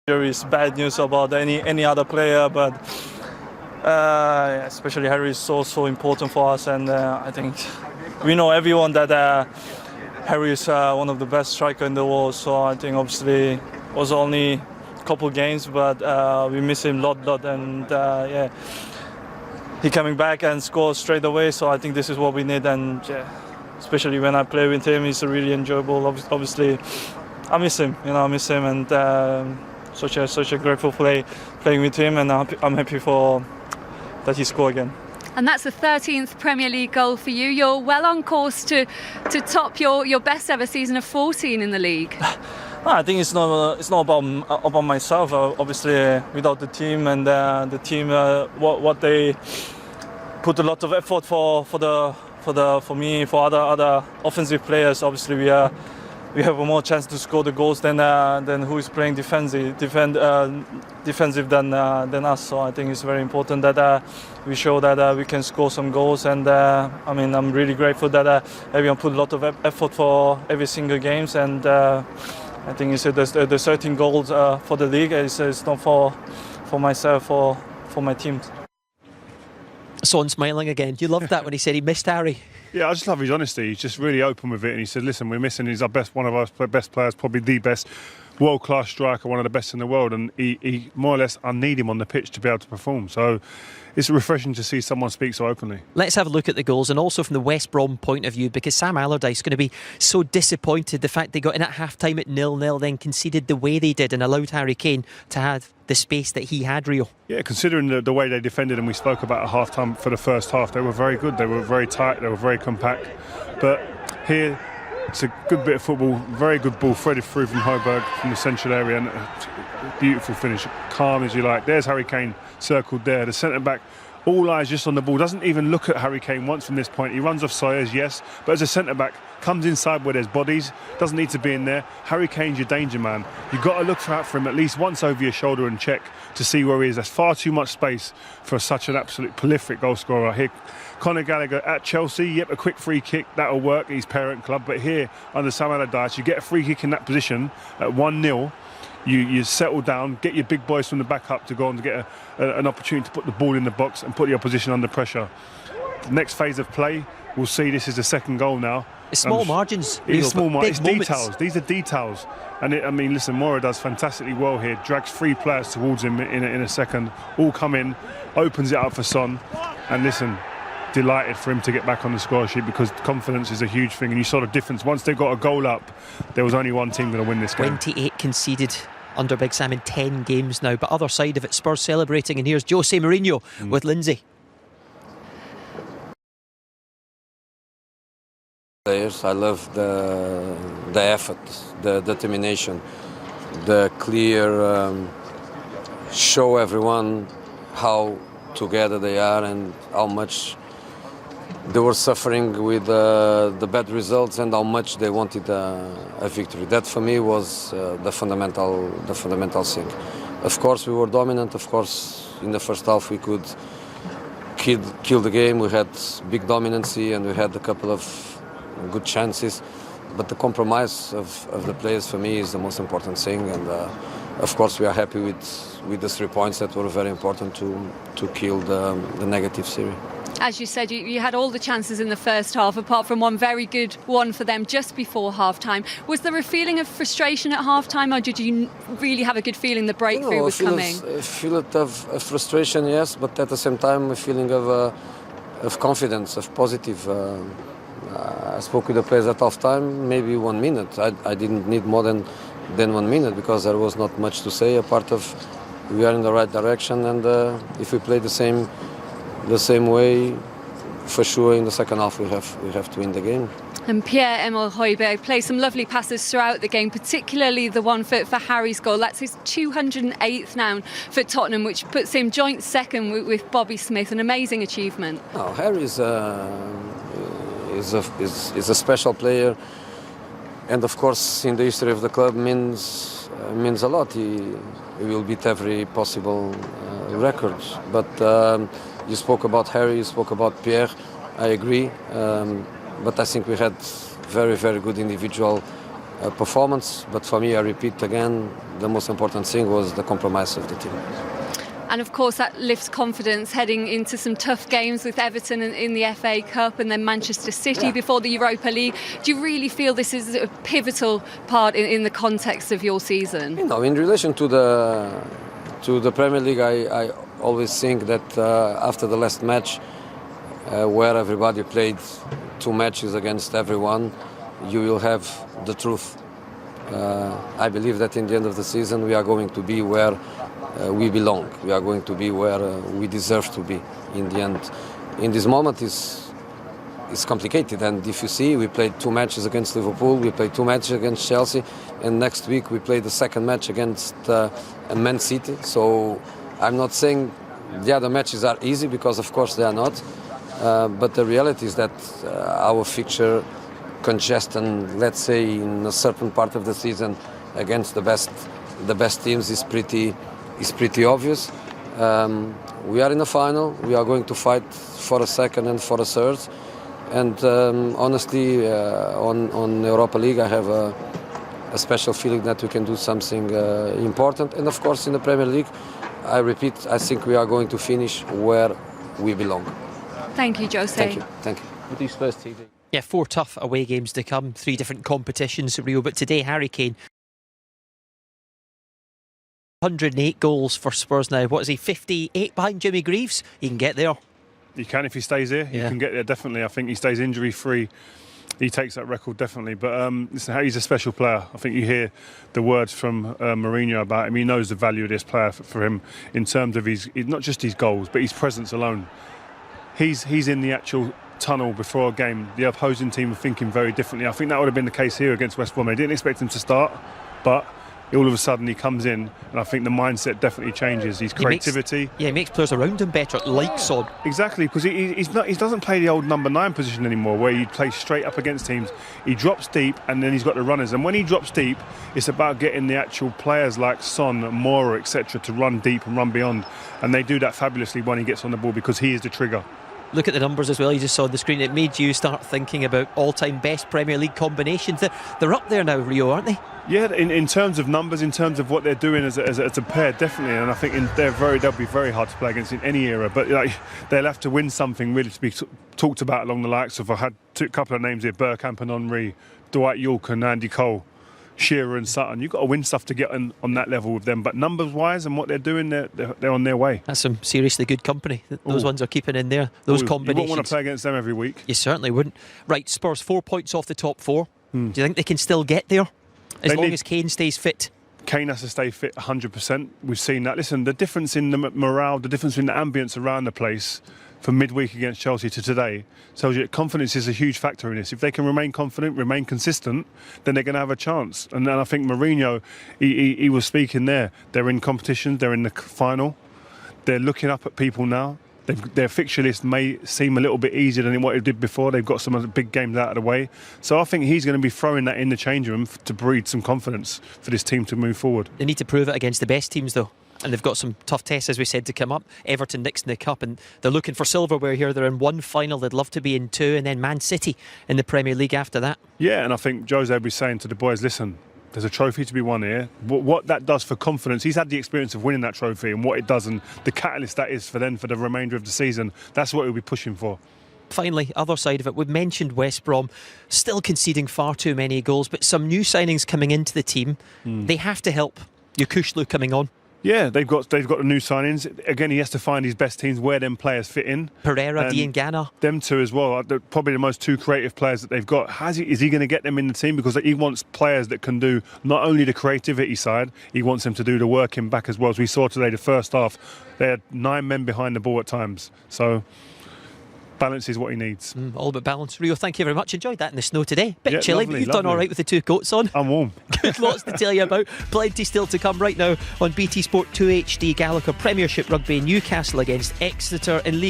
There is bad news about any other player, but especially Harry is so important for us, and I think we know everyone that Harry is one of the best strikers in the world. So I think obviously it was only a couple games, but we miss him a lot, and he coming back and score straight away. So I think this is what we need, and especially when I play with him, he's really enjoyable. Obviously, I miss him, and. Such a grateful playing with him, and I'm happy that he scored again. And that's the 13th Premier League goal for you. You're well on course to top your best ever season of 14 in the league. I think it's not about myself. Obviously, without the team and the team, what they put a lot of effort for me, for other offensive players. Obviously, we have a more chance to score the goals than who is playing defensive than us. So I think it's very important that we show that we can score some goals. And I'm really grateful that everyone put a lot of effort for every single games. And I think it's the 13 goals for the league. It's not for myself or for my team. Son smiling again. You loved that when he said he missed Harry. Yeah, I just love his honesty. He's just really open with it, and he said, "Listen, we're missing. He's one of our best players, probably the best, world-class striker, one of the best in the world." And he more or less, I need him on the pitch to be able to perform. So it's refreshing to see someone speak so openly. Let's have a look at the goals, and also from the West Brom point of view, because Sam Allardyce is going to be so disappointed the fact they got in at half-time at 0-0, then conceded the way they did and allowed Harry Kane to have the space that he had, Rio. Yeah, considering the way they defended, and we spoke about at half-time for the first half, they were very good, they were very tight, they were very compact. But here, it's a good bit of football, very good ball, threaded through from Højbjerg from the central area, and a beautiful finish, calm as you like. There's Harry Kane circled there, the centre-back, all eyes just on the ball, doesn't even look at Harry Kane once from this point. He runs off Sayers, yes, but as a centre-back, comes inside where there's bodies, doesn't need to be in there. Harry Kane's your danger man. You've got to look out for him at least once over your shoulder and check to see where he is. There's far too much space for such an absolute prolific goal scorer. Here, Conor Gallagher at Chelsea, yep, a quick free kick, that'll work, his parent club. But here, under Sam Allardyce, you get a free kick in that position at 1-0. You settle down, get your big boys from the back up to go on to get an opportunity to put the ball in the box and put the opposition under pressure. The next phase of play, we'll see. This is the second goal now. It's small margins. It's small margins. It's moments. details. These are details. And listen, Moura does fantastically well here. Drags 3 players towards him in a second. All come in, opens it up for Son. And listen, delighted for him to get back on the score sheet, because confidence is a huge thing. And you saw the difference. Once they got a goal up, there was only one team going to win this game. 28 conceded under Big Sam in 10 games now. But other side of it, Spurs celebrating. And here's Jose Mourinho with Lindsay. Players, I love the effort, the determination, the clear show everyone how together they are and how much they were suffering with the bad results and how much they wanted a victory. That for me was the fundamental thing. Of course we were dominant. Of course in the first half we could kill the game. We had big dominancy and we had a couple of good chances, but the compromise of the players for me is the most important thing. And of course we are happy with the 3 points that were very important to kill the negative series. As you said, you had all the chances in the first half, apart from one very good one for them just before half-time. Was there a feeling of frustration at half-time, or did you really have a good feeling the breakthrough was coming? A feeling of frustration, yes, but at the same time a feeling of confidence, of positive. I spoke with the players at half-time, maybe 1 minute. I didn't need more than 1 minute, because there was not much to say apart of we are in the right direction, and if we play the same way, for sure in the second half we have to win the game. And Pierre-Emile Højbjerg played some lovely passes throughout the game, particularly the one for Harry's goal. That's his 208th now for Tottenham, which puts him joint second with Bobby Smith. An amazing achievement. No, Harry is a special player, and of course in the history of the club means a lot. He will beat every possible record. But you spoke about Harry, you spoke about Pierre. I agree, but I think we had very, very good individual performance. But for me, I repeat again, the most important thing was the compromise of the team. And of course that lifts confidence heading into some tough games with Everton in the FA Cup and then Manchester City before the Europa League. Do you really feel this is a pivotal part in the context of your season? You know, in relation to the Premier League, I always think that after the last match, where everybody played 2 matches against everyone, you will have the truth. I believe that in the end of the season we are going to be where we belong. We are going to be where we deserve to be in the end. In this moment is complicated, and if you see, we played 2 matches against Liverpool, we played 2 matches against Chelsea, and next week we play the second match against Man City. So I'm not saying the other matches are easy, because of course they are not, but the reality is that our fixture congestion, let's say in a certain part of the season against the best teams is pretty obvius. We are in the final. We are going to fight for a second and for a third. And honestly, on Europa League, I have a special feeling that we can do something important. And of course, in the Premier League, I repeat, I think we are going to finish where we belong. Thank you, Jose. Thank you. Thank you. With these Spurs TV. Yeah, 4 tough away games to come, 3 different competitions, Rio. But today, Harry Kane, 108 goals for Spurs now. What is he, 58 behind Jimmy Greaves? He can get there. He can if he stays here. He can get there, definitely. I think he stays injury-free. He takes that record, definitely. But listen, Harry's a special player. I think you hear the words from Mourinho about him. He knows the value of this player for him in terms of not just his goals, but his presence alone. He's in the actual tunnel before a game. The opposing team were thinking very differently. I think that would have been the case here against West Brom. They didn't expect him to start, but all of a sudden he comes in, and I think the mindset definitely changes. His creativity. He makes players around him better, like Son. Exactly, because he doesn't play the old number 9 position anymore, where he plays straight up against teams. He drops deep, and then he's got the runners. And when he drops deep, it's about getting the actual players like Son, Moura, etc., to run deep and run beyond. And they do that fabulously when he gets on the ball, because he is the trigger. Look at the numbers as well, you just saw on the screen. It made you start thinking about all-time best Premier League combinations. They're up there now, Rio, aren't they? Yeah, in terms of numbers, in terms of what they're doing as a pair, definitely. And I think they'll be very hard to play against in any era. But they'll have to win something really to be talked about along the likes of, I had a couple of names here, Bergkamp and Henry, Dwight York and Andy Cole, Shearer and Sutton. You've got to win stuff to get on that level with them. But numbers-wise and what they're doing, they're on their way. That's some seriously good company. Those ones are keeping in there. Those combinations. You wouldn't want to play against them every week. You certainly wouldn't. Right, Spurs 4 points off the top 4. Do you think they can still get there? As long as Kane stays fit? Kane has to stay fit 100%. We've seen that. Listen, the difference in the morale, the difference in the ambience around the place from midweek against Chelsea to today tells you that confidence is a huge factor in this. If they can remain confident, remain consistent, then they're going to have a chance. And then I think Mourinho, he was speaking there. They're in competition. They're in the final. They're looking up at people now. Their fixture list may seem a little bit easier than what it did before. They've got some of the big games out of the way. So I think he's going to be throwing that in the change room to breed some confidence for this team to move forward. They need to prove it against the best teams, though. And they've got some tough tests, as we said, to come up. Everton next in the Cup, and they're looking for silverware here. They're in 1 final. They'd love to be in 2, and then Man City in the Premier League after that. Yeah, and I think Jose will be saying to the boys, listen, there's a trophy to be won here. What that does for confidence, he's had the experience of winning that trophy, and what it does and the catalyst that is for them for the remainder of the season, that's what he'll be pushing for. Finally, other side of it, we've mentioned West Brom still conceding far too many goals, but some new signings coming into the team. They have to help. Yukushlu coming on. Yeah, they've got the new signings. Again, he has to find his best teams where them players fit in. Pereira, Diangana. Them two as well. They're probably the most 2 creative players that they've got. Is he going to get them in the team? Because he wants players that can do not only the creativity side, he wants them to do the working back as well. As we saw today, the first half, they had 9 men behind the ball at times. So balance is what he needs. All about balance. Rio, thank you very much. Enjoyed that in the snow today. Bit chilly, lovely, but you've done all right with the 2 coats on. I'm warm. Good, lots to tell you about. Plenty still to come right now on BT Sport 2 HD. Gallagher Premiership Rugby, Newcastle against Exeter in League